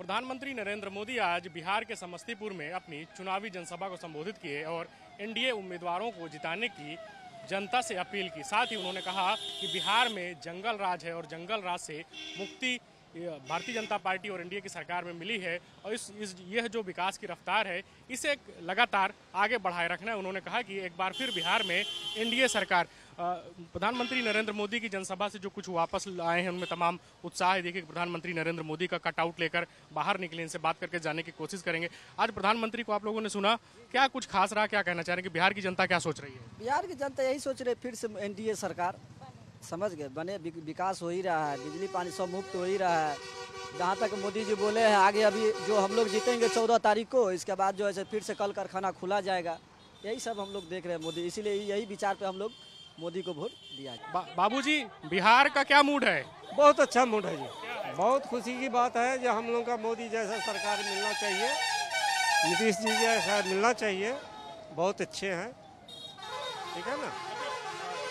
प्रधानमंत्री नरेंद्र मोदी आज बिहार के समस्तीपुर में अपनी चुनावी जनसभा को संबोधित किए और एनडीए उम्मीदवारों को जिताने की जनता से अपील की। साथ ही उन्होंने कहा कि बिहार में जंगल राज है और जंगल राज से मुक्ति भारतीय जनता पार्टी और एनडीए की सरकार में मिली है और यह जो विकास की रफ्तार है इसे लगातार आगे बढ़ाए रखना है। उन्होंने कहा कि एक बार फिर बिहार में एनडीए सरकार प्रधानमंत्री नरेंद्र मोदी की जनसभा से जो कुछ वापस आए हैं उनमें तमाम उत्साह है। देखिए प्रधानमंत्री नरेंद्र मोदी का कटआउट लेकर बाहर निकले, इनसे बात करके जाने की कोशिश करेंगे। आज प्रधानमंत्री को आप लोगों ने सुना, क्या कुछ खास रहा, क्या कहना चाह रहे हैं कि बिहार की जनता क्या सोच रही है? बिहार की जनता यही सोच रही है फिर से एनडीए सरकार समझ गए बने, विकास हो ही रहा है, बिजली पानी सब मुफ्त हो ही रहा है। जहाँ तक मोदी जी बोले हैं आगे अभी जो हम लोग जीतेंगे 14 तारीख को, इसके बाद जो है फिर से कल कारखाना खुला जाएगा। यही सब हम लोग देख रहे हैं मोदी, इसीलिए यही विचार पे हम लोग मोदी को वोट दिया। बाबूजी बिहार का क्या मूड है? बहुत अच्छा मूड है जी, बहुत खुशी की बात है जो हम लोग का मोदी जैसा सरकार मिलना चाहिए, नीतीश जी जैसा मिलना चाहिए, बहुत अच्छे हैं, ठीक है ना।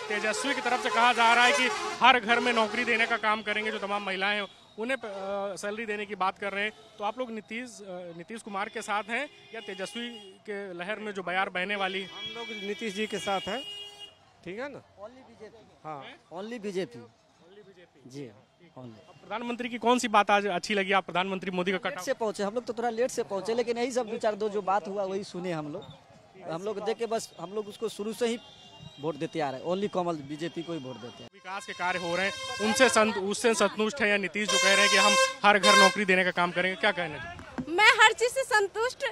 तेजस्वी की तरफ से कहा जा रहा है कि हर घर में नौकरी देने का काम करेंगे, जो तमाम महिलाएं हैं उन्हें सैलरी देने की बात कर रहे हैं। तो आप लोग नीतीश कुमार के साथ हैं या तेजस्वी के लहर में जो बयार बहने वाली? हम लोग नीतीश जी के साथ हैं, ठीक है ना। ओनली बीजेपी, हाँ ओनली बीजेपी जी। प्रधानमंत्री की कौन सी बात आज अच्छी लगी आप? प्रधानमंत्री मोदी का लेट से पहुंचे हम लोग, तो थोड़ा लेट से पहुंचे, लेकिन यही सब दो जो बात हुआ वही सुने हम लोग देख के बस हम लोग उसको शुरू से ही वोट देते आ रहे हैं। ओनली कमल बीजेपी को ही वोट देते हैं। विकास के कार्य हो रहे हैं उससे संतुष्ट है या नीतीश जो कह रहे हैं कि हम हर घर नौकरी देने का काम करेंगे, क्या कहना है? मैं हर चीज से संतुष्ट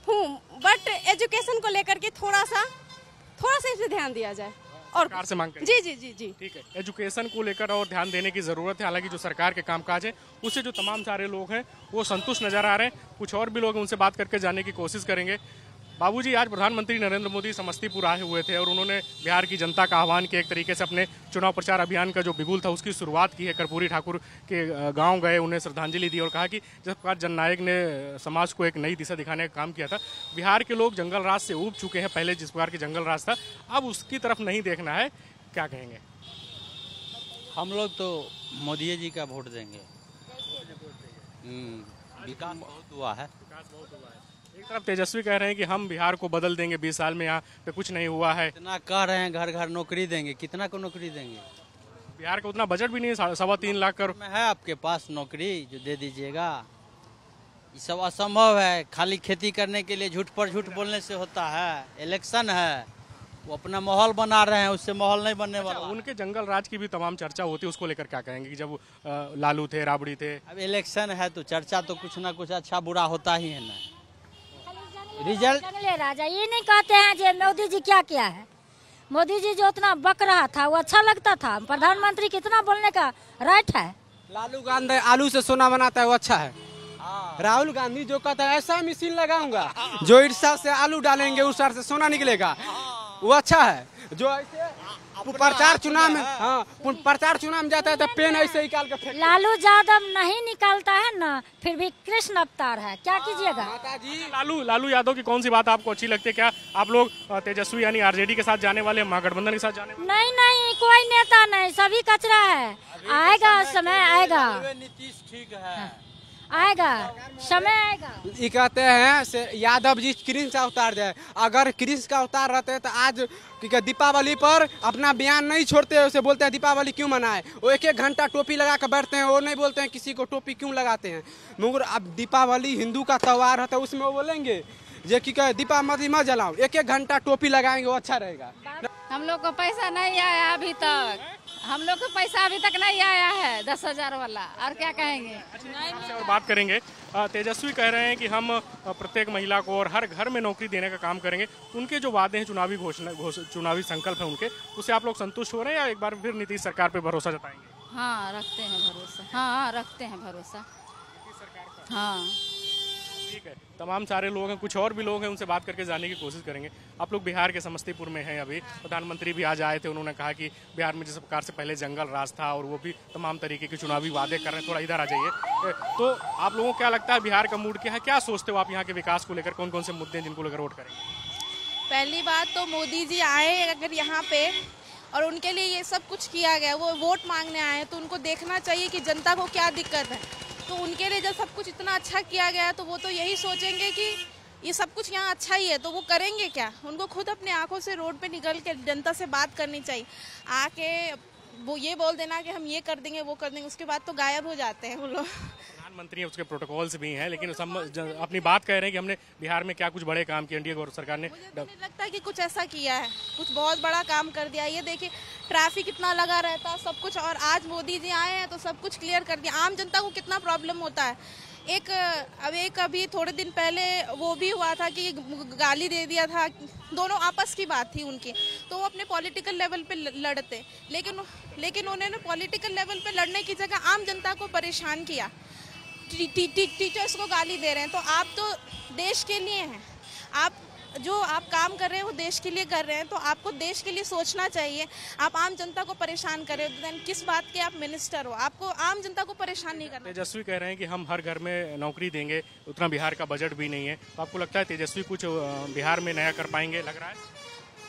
हूँ, बट एजुकेशन को लेकर के थोड़ा सा इस पे ध्यान दिया जाए और सरकार से मांग करें। जी जी जी जी ठीक है, एजुकेशन को लेकर और ध्यान देने की जरूरत है। हालांकि जो सरकार के कामकाज है उससे जो तमाम सारे लोग हैं वो संतुष्ट नजर आ रहे हैं। कुछ और भी लोग उनसे बात करके जाने की कोशिश करेंगे। बाबूजी आज प्रधानमंत्री नरेंद्र मोदी समस्तीपुर आए हुए थे और उन्होंने बिहार की जनता का आह्वान किया, एक तरीके से अपने चुनाव प्रचार अभियान का जो बिगुल था उसकी शुरुआत की है। कर्पूरी ठाकुर के गांव गए, उन्हें श्रद्धांजलि दी और कहा कि जिस प्रकार जननायक ने समाज को एक नई दिशा दिखाने का काम किया था, बिहार के लोग जंगल राज से ऊब चुके हैं। पहले जिस प्रकार के जंगल राज था अब उसकी तरफ नहीं देखना है, क्या कहेंगे? हम लोग तो मोदी जी का वोट देंगे। विकास बहुत हुआ है। एक तरफ तेजस्वी कह रहे हैं कि हम बिहार को बदल देंगे, 20 साल में यहाँ पे कुछ नहीं हुआ है। इतना कह रहे हैं घर घर नौकरी देंगे, कितना को नौकरी देंगे? बिहार का उतना बजट भी नहीं है, 3.25 लाख करोड़ में है आपके पास नौकरी जो दे दीजिएगा। ये सब असंभव है, खाली खेती करने के लिए झूठ पर झूठ बोलने से होता है। इलेक्शन है, वो अपना माहौल बना रहे हैं, उससे माहौल नहीं बनने वाला। उनके जंगल राज की भी तमाम चर्चा होती है, उसको लेकर क्या कहेंगे कि जब लालू थे, राबड़ी थे? अब इलेक्शन है तो चर्चा तो कुछ ना कुछ अच्छा बुरा होता ही है ना। रिजल्ट जंगले राजा ये नहीं कहते हैं जो मोदी जी क्या किया है। मोदी जी जो उतना बक रहा था वो अच्छा लगता था। प्रधानमंत्री कितना बोलने का राइट है। लालू गांधी आलू से सोना बनाता है वो अच्छा है। राहुल गांधी जो कहता है ऐसा मशीन लगाऊंगा जो इस साल से आलू डालेंगे उस साल से सोना निकलेगा, वो अच्छा है। जो ऐसे प्रचार चुनाव में प्रचार चुनाव में जाता है तो पेन ऐसे ही निकाल के लालू यादव नहीं निकालता है ना, फिर भी कृष्ण अवतार है, क्या कीजिएगा। लालू यादव की कौन सी बात आपको अच्छी लगती है? क्या आप लोग तेजस्वी यानी आरजेडी के साथ जाने वाले, महागठबंधन के साथ जाने वाले? नहीं, कोई नेता नहीं, सभी कचरा है। आएगा समय आएगा, नीतीश ठीक है, आएगा समय आएगा। ये कहते हैं से यादव जी कृष्ण का अवतार जाए। अगर कृष्ण का अवतार रहते तो आज दीपावली पर अपना बयान नहीं छोड़ते, उसे बोलते हैं दीपावली क्यों मनाए। वो 1-1 घंटा टोपी लगा कर बैठते हैं, वो नहीं बोलते हैं किसी को टोपी क्यों लगाते हैं। मगर अब दीपावली हिंदू का त्यौहार है तो उसमें वो बोलेंगे जो कि दीपावली मत जलाओ, 1-1 घंटा टोपी लगाएंगे, वो अच्छा रहेगा। हम लोग को पैसा नहीं आया अभी तक, हम लोग को पैसा अभी तक नहीं आया है 10,000 वाला, और क्या कहेंगे। और बात करेंगे, तेजस्वी कह रहे हैं कि हम प्रत्येक महिला को और हर घर में नौकरी देने का काम करेंगे। उनके जो वादे हैं, चुनावी संकल्प है उनके, उससे आप लोग संतुष्ट हो रहे हैं या एक बार फिर नीतीश सरकार पे भरोसा जताएंगे? हाँ रखते हैं भरोसा, हाँ रखते हैं भरोसा, हाँ ठीक है। तमाम सारे लोग हैं, कुछ और भी लोग हैं, उनसे बात करके जानने की कोशिश करेंगे। आप लोग बिहार के समस्तीपुर में हैं अभी, प्रधानमंत्री भी आज आए थे, उन्होंने कहा कि बिहार में जिस प्रकार से पहले जंगल राज था और वो भी तमाम तरीके के चुनावी वादे कर रहे हैं। थोड़ा इधर आ जाइए। तो आप लोगों को क्या लगता है बिहार का मूड क्या है, क्या सोचते हो आप यहाँ के विकास को लेकर? कौन कौन से मुद्दे हैं जिनको लेकर वोट करेंगे? पहली बात तो मोदी जी आए अगर यहाँ पे और उनके लिए ये सब कुछ किया गया, वो वोट मांगने आए हैं तो उनको देखना चाहिए कि जनता को क्या दिक्कत है। तो उनके लिए जब सब कुछ इतना अच्छा किया गया तो वो तो यही सोचेंगे कि ये सब कुछ यहाँ अच्छा ही है, तो वो करेंगे क्या? उनको खुद अपने आंखों से रोड पे निकल के जनता से बात करनी चाहिए। आके वो ये बोल देना कि हम ये कर देंगे वो कर देंगे, उसके बाद तो गायब हो जाते हैं वो लोग। प्रधानमंत्री हैं, उसके प्रोटोकॉल्स भी हैं, लेकिन अपनी बात कह रहे हैं कि हमने बिहार में क्या कुछ बड़े काम किए एनडीए सरकार ने। मुझे तो नहीं लगता कि कुछ ऐसा किया है, कुछ बहुत बड़ा काम कर दिया। ये देखिए ट्रैफिक इतना लगा रहता सब कुछ, और आज मोदी जी आए हैं तो सब कुछ क्लियर कर दिया। आम जनता को कितना प्रॉब्लम होता है। अभी थोड़े दिन पहले वो भी हुआ था कि गाली दे दिया था, दोनों आपस की बात थी उनकी, तो वो अपने पॉलिटिकल लेवल पे लड़ते, लेकिन उन्होंने पॉलिटिकल लेवल पे लड़ने की जगह आम जनता को परेशान किया। टीचर्स को गाली दे रहे हैं, तो आप तो देश के लिए हैं, आप काम कर रहे हैं वो देश के लिए कर रहे हैं, तो आपको देश के लिए सोचना चाहिए। आप आम जनता को परेशान कर रहे हो, देन किस बात के आप मिनिस्टर हो? आपको आम जनता को परेशान नहीं करना। तेजस्वी कह रहे हैं कि हम हर घर में नौकरी देंगे, उतना बिहार का बजट भी नहीं है, तो आपको लगता है तेजस्वी कुछ बिहार में नया कर पाएंगे? लग रहा है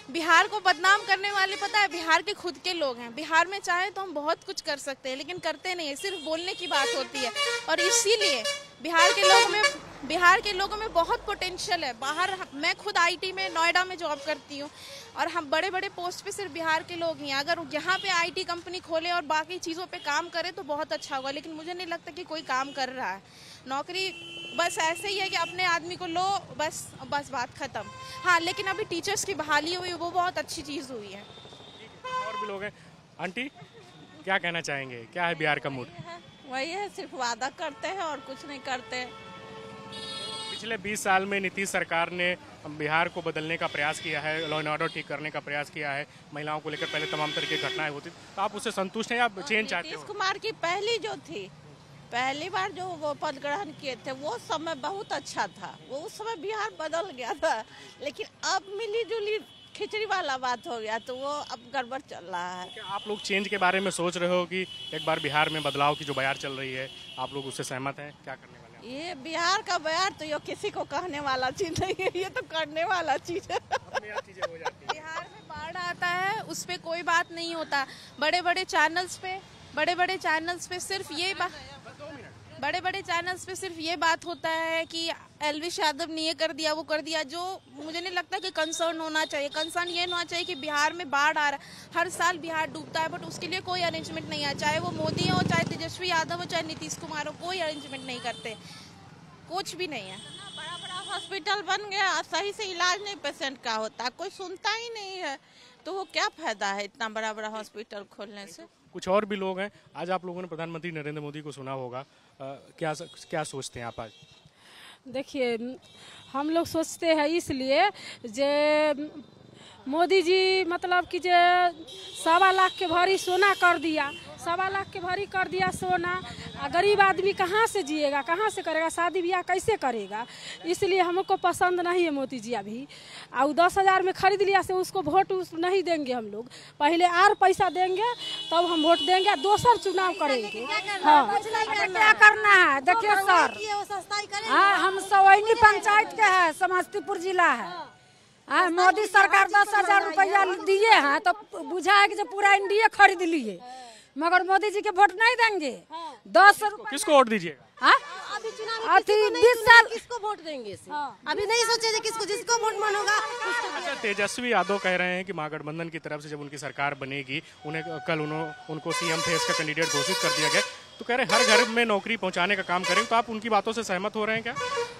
बिहार को बदनाम करने वाले पता है बिहार के खुद के लोग हैं। बिहार में चाहे तो हम बहुत कुछ कर सकते हैं, लेकिन करते नहीं है, सिर्फ बोलने की बात होती है। और इसीलिए बिहार के लोगों में बहुत पोटेंशियल है। बाहर मैं खुद आईटी में नोएडा में जॉब करती हूँ, और हम बड़े बड़े पोस्ट पे सिर्फ बिहार के लोग ही हैं। अगर यहाँ पे आईटी कंपनी खोले और बाकी चीज़ों पे काम करे तो बहुत अच्छा होगा, लेकिन मुझे नहीं लगता कि कोई काम कर रहा है। नौकरी बस ऐसे ही है कि अपने आदमी को लो, बस बात खत्म। हाँ, लेकिन अभी टीचर्स की बहाली हुई, वो बहुत अच्छी चीज़ हुई है। और भी लोग हैं। आंटी क्या कहना चाहेंगे, क्या है बिहार का मूड? वही है, सिर्फ वादा करते हैं और कुछ नहीं करते। पिछले 20 साल में नीतीश सरकार ने बिहार को बदलने का प्रयास किया है, लॉ एंड ऑर्डर ठीक करने का प्रयास किया है, महिलाओं को लेकर पहले तमाम तरह की घटनाएं होती, तो आप उससे संतुष्ट हैं या चेंज चाहते हो? नीतीश कुमार की पहली बार जो वो पद ग्रहण किए थे वो समय बहुत अच्छा था, वो उस समय बिहार बदल गया था, लेकिन अब मिली जुली खिचड़ी वाला बात हो गया, तो वो अब गड़बड़ चल रहा है। क्या आप लोग चेंज के बारे में सोच रहे हो कि एक बार बिहार में बदलाव की जो बयार चल रही है, आप लोग उससे सहमत हैं? क्या करने वाले हैं? ये बिहार का बयार तो ये किसी को कहने वाला चीज नहीं है, ये तो करने वाला चीज है। बिहार में बाढ़ आता है, उस पर कोई बात नहीं होता। बड़े बड़े चैनल्स पे सिर्फ ये बात होता है कि एलविश यादव ने ये कर दिया वो कर दिया, जो मुझे नहीं लगता कि कंसर्न होना चाहिए। कंसर्न ये होना चाहिए कि बिहार में बाढ़ आ रहा है, हर साल बिहार डूबता है, बट उसके लिए कोई अरेंजमेंट नहीं है। चाहे वो मोदी हो, चाहे तेजस्वी यादव हो, चाहे नीतीश कुमार हो, कोई अरेंजमेंट नहीं करते, कुछ भी नहीं है। बड़ा बड़ा हॉस्पिटल बन गया, सही से इलाज नहीं पेशेंट का होता, कोई सुनता ही नहीं है, तो वो क्या फायदा है इतना बड़ा बड़ा हॉस्पिटल खोलने से? कुछ और भी लोग हैं। आज आप लोगों ने प्रधानमंत्री नरेंद्र मोदी को सुना होगा, क्या सोचते हैं आप आज? देखिए, हम लोग सोचते हैं इसलिए जे मोदी जी मतलब कि जे 1.25 लाख के भरी सोना कर दिया, 1.25 लाख के भरी कर दिया सोना, गरीब आदमी कहाँ से जिएगा, कहाँ से करेगा, शादी ब्याह कैसे करेगा? इसलिए हमको पसंद नहीं है मोदी जी अभी। और 10,000 में खरीद लिया से उसको वोट नहीं देंगे हम लोग, पहले और पैसा देंगे तब हम वोट देंगे, दोसर चुनाव करेंगे। हाँ, क्या करना है? देखिए सर, हाँ, हम सवैनी पंचायत के हैं, समस्तीपुर जिला है। हाँ, मोदी सरकार 10,000 रुपया दिए हैं तो बुझा है कि जो पूरा इंडिया खरीद लिए, मगर मोदी जी के वोट नहीं देंगे। 10 किसको वोट दीजिएगा? अभी 20 साल किसको वोट देंगे? अभी नहीं सोचे किसको, जिसको वोट मन होगा। अच्छा, तेजस्वी यादव कह रहे हैं कि महागठबंधन की तरफ से जब उनकी सरकार बनेगी, कल उनको सीएम फेस का कैंडिडेट घोषित कर दिया गया, तो कह रहे हर घर में नौकरी पहुंचाने का काम करेंगे। तो आप उनकी बातों से सहमत हो रहे हैं क्या?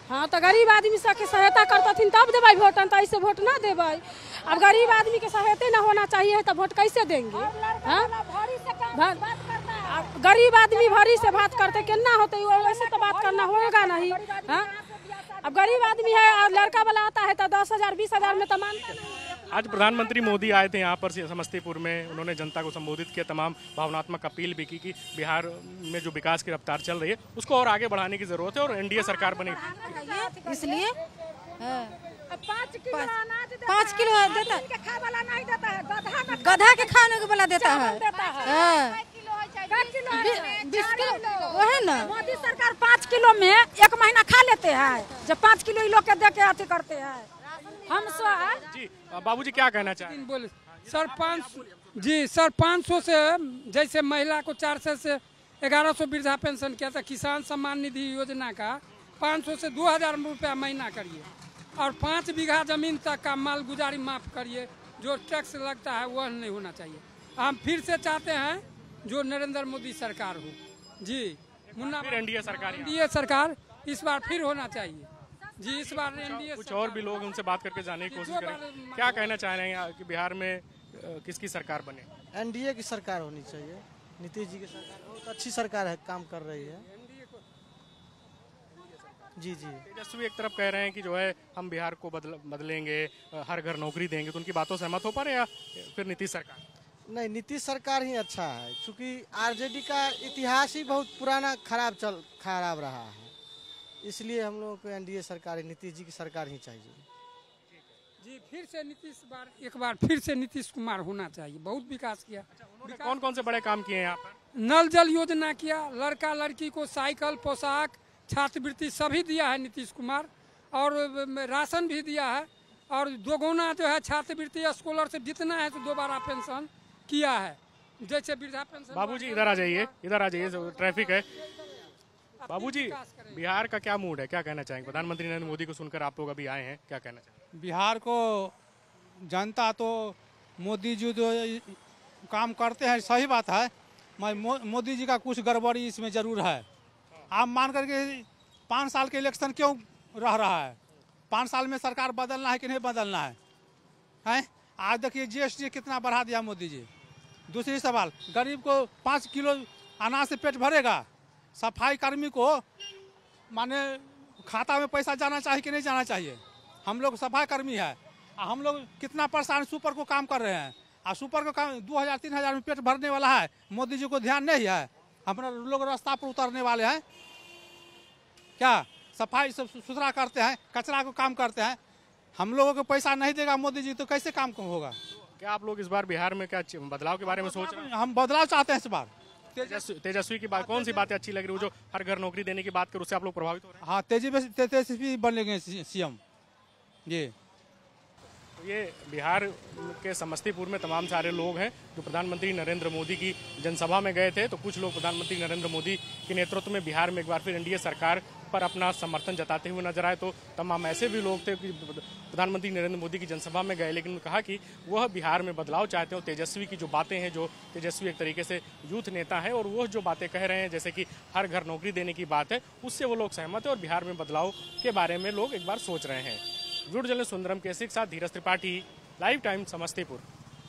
हाँ, तो गरीब आदमी सबके सहायता करते तब देवे वोट, तो ऐसे वोट ना देवे। अब गरीब आदमी के सहायता न होना चाहिए तो वोट कैसे देंगे? गरीब आदमी भरी से बात करते केना होते, वैसे तो बात करना होगा नहीं। हाँ, अब गरीब आदमी है और लड़का वाला आता है तो 10,000 20,000 में तो मानता नहीं। आज प्रधानमंत्री मोदी आए थे यहाँ पर समस्तीपुर में, उन्होंने जनता को संबोधित किया, तमाम भावनात्मक अपील भी की कि बिहार में जो विकास की रफ्तार चल रही है उसको और आगे बढ़ाने की जरूरत है और एनडीए सरकार बनेगी। इसलिए 5 किलो अनाज 5 किलो देता के खाने वाला नहीं देता है, गधा के खाने को वाला देता है। वो है ना, मोदी सरकार 5 किलो में 1 महीना खा लेते हैं, जब 5 किलो लोग के दे के अथी करते हैं। हम जी बाबूजी क्या कहना चाहें? बोले सर 500 से जैसे महिला को 400 से 1100 वृद्धा पेंशन किया था, किसान सम्मान निधि योजना का 500 से 2000 रुपया महीना करिए, और 5 बीघा जमीन तक का माल गुजारी माफ करिए, जो टैक्स लगता है वह नहीं होना चाहिए। हम फिर से चाहते हैं जो नरेंद्र मोदी सरकार हो जी, मुन्ना एनडीए सरकार, एनडीए सरकार इस बार फिर होना चाहिए जी। इस बार एनडीए कुछ और भी लोग उनसे बात करके जानने की कोशिश करें, क्या कहना चाह रहे हैं कि बिहार में किसकी सरकार बने? एनडीए की सरकार होनी चाहिए, नीतीश जी की सरकार बहुत अच्छी सरकार है, काम कर रही है जी जी। तेजस्वी एक तरफ कह रहे हैं कि जो है हम बिहार को बदलेंगे, हर घर नौकरी देंगे, तो उनकी बातों से सहमत हो पा रहे हैं या फिर नीतीश सरकार? नहीं, नीतीश सरकार ही अच्छा है, क्योंकि आरजेडी का इतिहास ही बहुत पुराना खराब रहा है, इसलिए हम लोगों को एनडीए सरकार, नीतीश जी की सरकार ही चाहिए जी। फिर से एक बार फिर से नीतीश कुमार होना चाहिए, बहुत विकास किया। उन्होंने कौन कौन से बड़े काम किए हैं यहाँ पर? नल जल योजना किया, लड़का लड़की को साइकिल, पोशाक, छात्रवृत्ति सभी दिया है नीतीश कुमार, और राशन भी दिया है, और दोगुना जो है छात्रवृत्ति स्कॉलरशिप जितना है तो दोबारा पेंशन किया है, जैसे वृद्धा पेंशन। बाबूजी इधर आ जाइए, इधर आ जाइए, ट्रैफिक है। बाबूजी, बिहार का क्या मूड है, क्या कहना चाहेंगे? प्रधानमंत्री नरेंद्र मोदी को सुनकर आप लोग अभी आए हैं, क्या कहना चाहेंगे? बिहार को जनता तो मोदी जी जो काम करते हैं सही बात है, मोदी जी का कुछ गड़बड़ी इसमें जरूर है। आप मान करके 5 साल के इलेक्शन क्यों रह रहा है? 5 साल में सरकार बदलना है कि नहीं बदलना है? हैं? आज देखिए जीएसटी कितना बढ़ा दिया मोदी जी। दूसरी सवाल, गरीब को 5 किलो अनाज से पेट भरेगा? सफाई कर्मी को माने खाता में पैसा जाना चाहिए कि नहीं जाना चाहिए? हम लोग सफाई कर्मी है, हम लोग कितना परेशान सुपर को काम कर रहे हैं, और सुपर को काम 2000-3000 में पेट भरने वाला है, मोदी जी को ध्यान नहीं है। अपना लोग रास्ता पर उतरने वाले हैं क्या? सफाई सब सुथरा करते हैं, कचरा को काम करते हैं। हम लोगों को पैसा नहीं देगा मोदी जी तो कैसे काम होगा? क्या आप लोग इस बार बिहार में क्या बदलाव के बारे में सोच रहे हैं? हम बदलाव चाहते हैं इस बार। तेजस्वी की बात, कौन सी बातें अच्छी लग रही है? जो हर घर नौकरी देने की बात कर, उससे आप लोग प्रभावित हो रहे हैं? हाँ, तेजस्वी बनेंगे सीएम जी। ये बिहार के समस्तीपुर में तमाम सारे लोग हैं जो प्रधानमंत्री नरेंद्र मोदी की जनसभा में गए थे। तो कुछ लोग प्रधानमंत्री नरेंद्र मोदी के नेतृत्व में बिहार में एक बार फिर एनडीए सरकार पर अपना समर्थन जताते हुए नजर आए। तो तमाम ऐसे भी लोग थे कि प्रधानमंत्री नरेंद्र मोदी की जनसभा में गए, लेकिन कहा कि वह बिहार में बदलाव चाहते हैं। और तेजस्वी की जो बातें हैं, जो तेजस्वी एक तरीके से यूथ नेता है, और वो जो बातें कह रहे हैं जैसे कि हर घर नौकरी देने की बात है, उससे वो लोग सहमत है और बिहार में बदलाव के बारे में लोग एक बार सोच रहे हैं। वीडियो जर्नलिस्ट सुंदरम केसी के साथ धीरज त्रिपाठी, लाइव टाइम समस्तीपुर।